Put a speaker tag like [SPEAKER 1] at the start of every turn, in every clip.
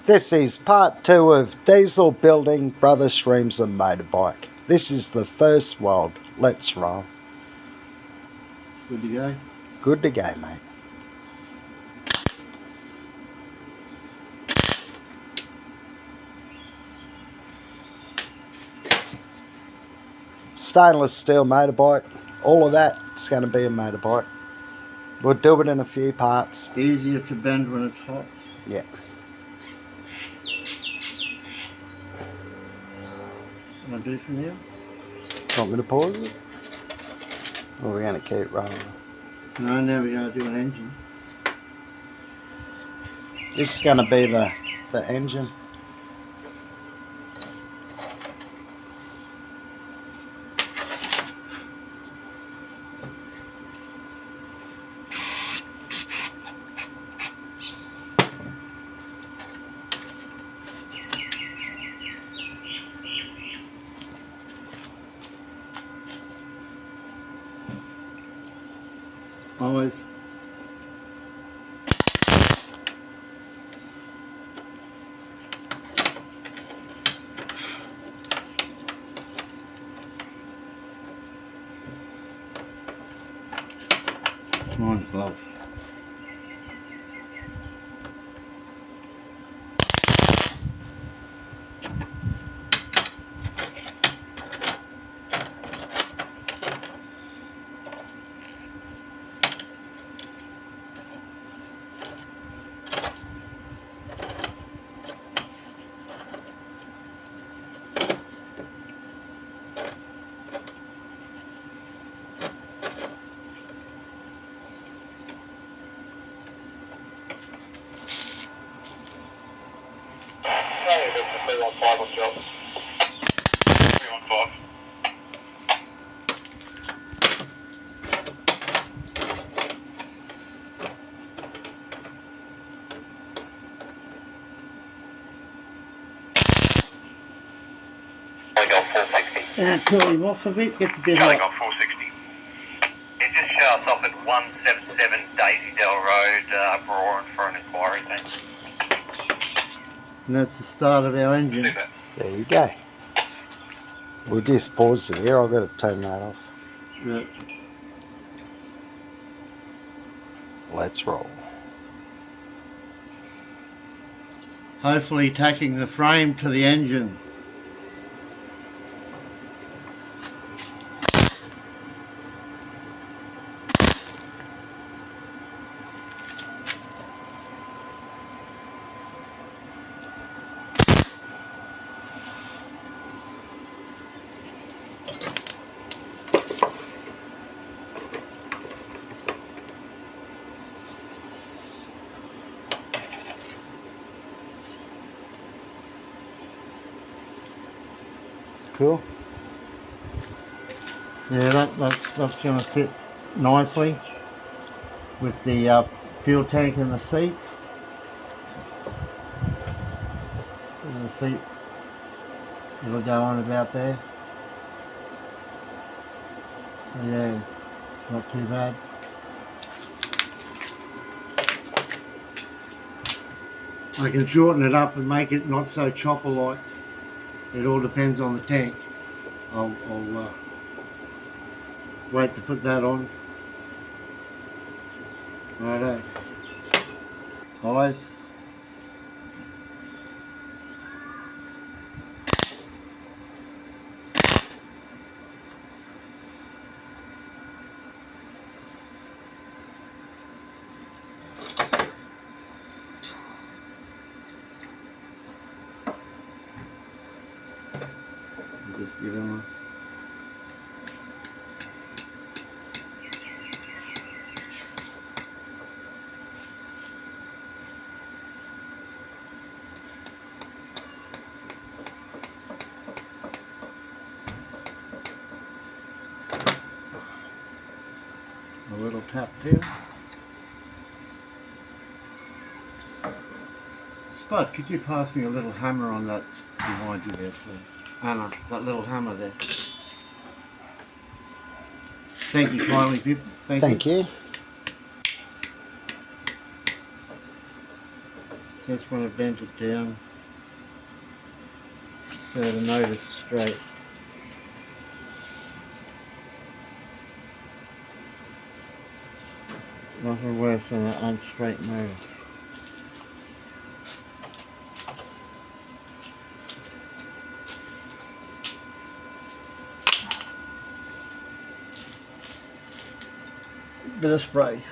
[SPEAKER 1] This is part 2 of Diesel building Brother Streams a motorbike. This is the first world. Let's roll.
[SPEAKER 2] Good to go?
[SPEAKER 1] Good to go, mate. Stainless steel motorbike. All of that's going to be a motorbike. We'll do it in a few parts.
[SPEAKER 2] Easier to bend when it's hot.
[SPEAKER 1] Yeah.
[SPEAKER 2] What do I do from here?
[SPEAKER 1] Want me to pause it? Or are we going to keep rolling?
[SPEAKER 2] No, now we're going to do an engine.
[SPEAKER 1] This is going to be the engine.
[SPEAKER 2] Always. Mine's glove.
[SPEAKER 3] Hey, 315 on job. 315. Only got 460.
[SPEAKER 2] And cool him off a bit, gets a bit
[SPEAKER 3] Only
[SPEAKER 2] hot.
[SPEAKER 3] got 460. It just shut us off at 177 Daisydale Road, Roaring for an inquiry, thanks.
[SPEAKER 2] And that's the start of our engine.
[SPEAKER 3] Super.
[SPEAKER 1] There you go. We'll just pause it here. I've got to turn that off.
[SPEAKER 2] Yeah.
[SPEAKER 1] Let's roll.
[SPEAKER 2] Hopefully tacking the frame to the engine.
[SPEAKER 1] Cool.
[SPEAKER 2] Yeah, that's going to fit nicely with the fuel tank in the seat. And the seat, it'll go on about there. So yeah, it's not too bad. I can shorten it up and make it not so chopper-like. It all depends on the tank. I'll wait to put that on. Righto. Eyes. Just give him a little tap too. Spud, could you pass me a little hammer on that behind you there, please? Anna, that little hammer there. Thank you kindly, Bib.
[SPEAKER 1] Thank you.
[SPEAKER 2] Just want to bend it down so the motor's straight. Nothing worse than an unstraight motor. Bit of spray.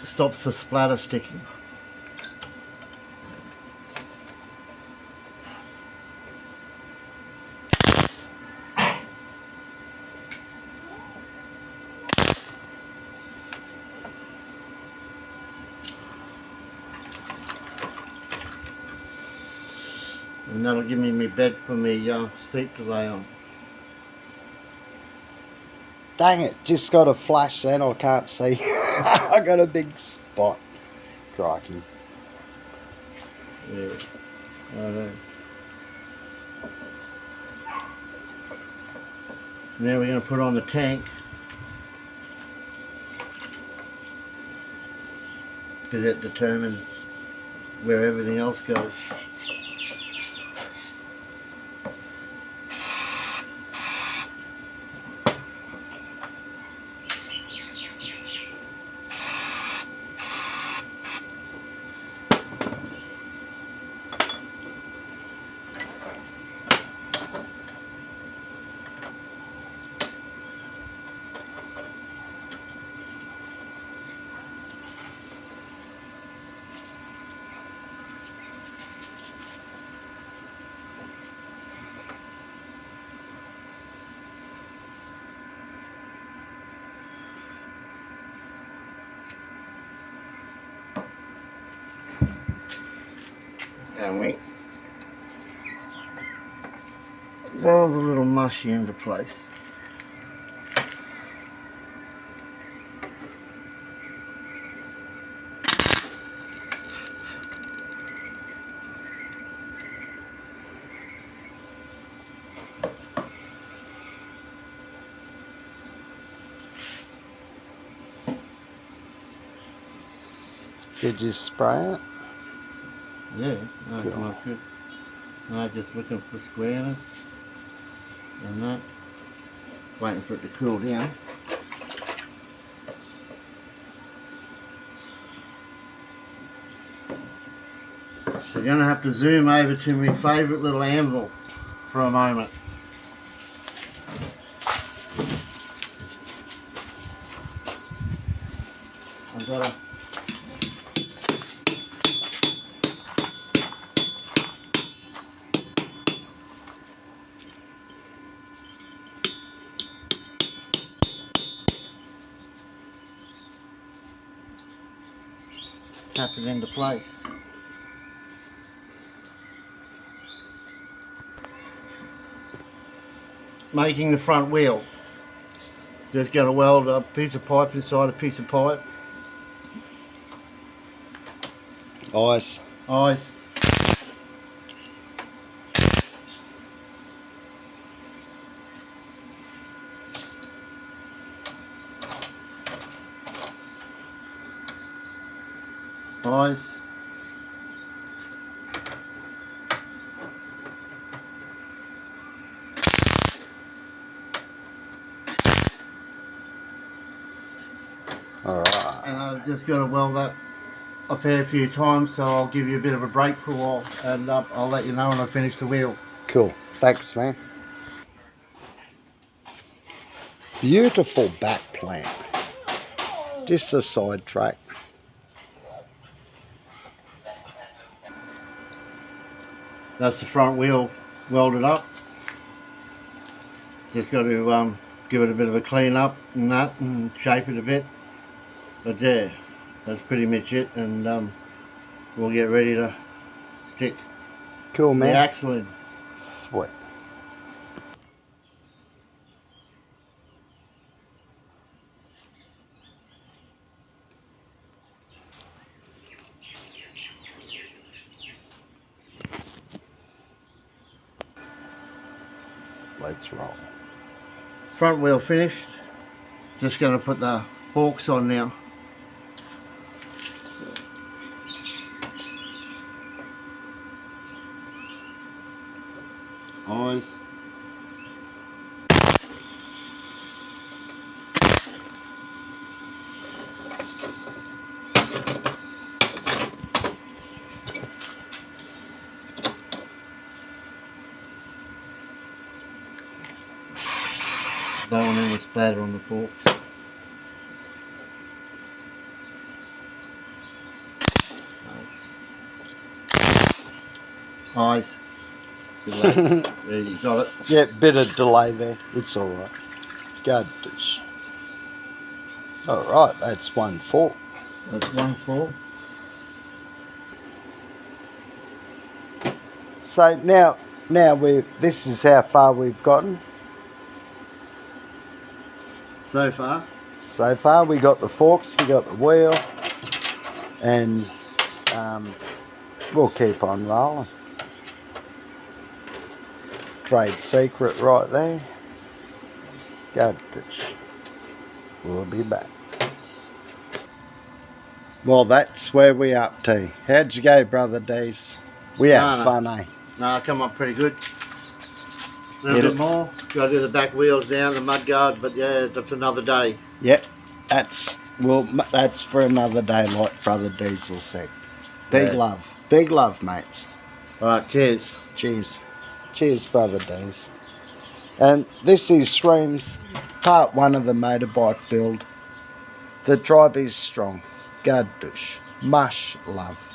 [SPEAKER 2] Stops the splatter sticking. And that'll give me my bed for me seat to lay on.
[SPEAKER 1] Dang it, just got a flash then, I can't see. I got a big spot. Crikey.
[SPEAKER 2] Yeah, I know. Now we're going to put on the tank, because it determines where everything else goes. And we roll the little mushy into place.
[SPEAKER 1] Did you spray it?
[SPEAKER 2] Yeah, that's
[SPEAKER 1] Cool.
[SPEAKER 2] not good. I'm just looking for squareness and that. Waiting for it to cool down. So you're going to have to zoom over to my favourite little anvil for a moment. I've got a tap it into place. Making the front wheel. Just going to weld a piece of pipe inside a piece of pipe.
[SPEAKER 1] Eyes.
[SPEAKER 2] Eyes. Eyes.
[SPEAKER 1] Alright.
[SPEAKER 2] And I've just got to weld that a fair few times, so I'll give you a bit of a break for a while, and I'll let you know when I finish the wheel.
[SPEAKER 1] Cool. Thanks, man. Beautiful back plan. Just a sidetrack.
[SPEAKER 2] That's the front wheel welded up. Just got to give it a bit of a clean up and that, and shape it a bit. But there, that's pretty much it, and we'll get ready to stick
[SPEAKER 1] Cool,
[SPEAKER 2] the
[SPEAKER 1] man.
[SPEAKER 2] axle in.
[SPEAKER 1] Sweet. Let's roll.
[SPEAKER 2] Front wheel finished. Just going to put the forks on now. Eyes. Don't want any splatter on the forks. Eyes. Good lad. There you got it.
[SPEAKER 1] Yeah, bit of delay there. It's alright. Goodness. Alright, that's one fork.
[SPEAKER 2] That's one fork.
[SPEAKER 1] So now this is how far we've gotten.
[SPEAKER 2] So far.
[SPEAKER 1] So far we got the forks, we got the wheel, and we'll keep on rolling. Trade secret right there. Goodness. We'll be back. Well, that's where we're up to. How'd you go, Brother Dees? We had
[SPEAKER 2] No.
[SPEAKER 1] fun, eh?
[SPEAKER 2] No, come up pretty good. A little bit more. Got to do the back wheels down, the mud guard, but yeah, that's another day.
[SPEAKER 1] Yep, that's for another day, like Brother Diesel said. Big love, mates.
[SPEAKER 2] Alright, cheers.
[SPEAKER 1] Cheers, cheers, Brother Dees. And this is Shroom's part 1 of the motorbike build. The drive is strong. Gaddush, mush love.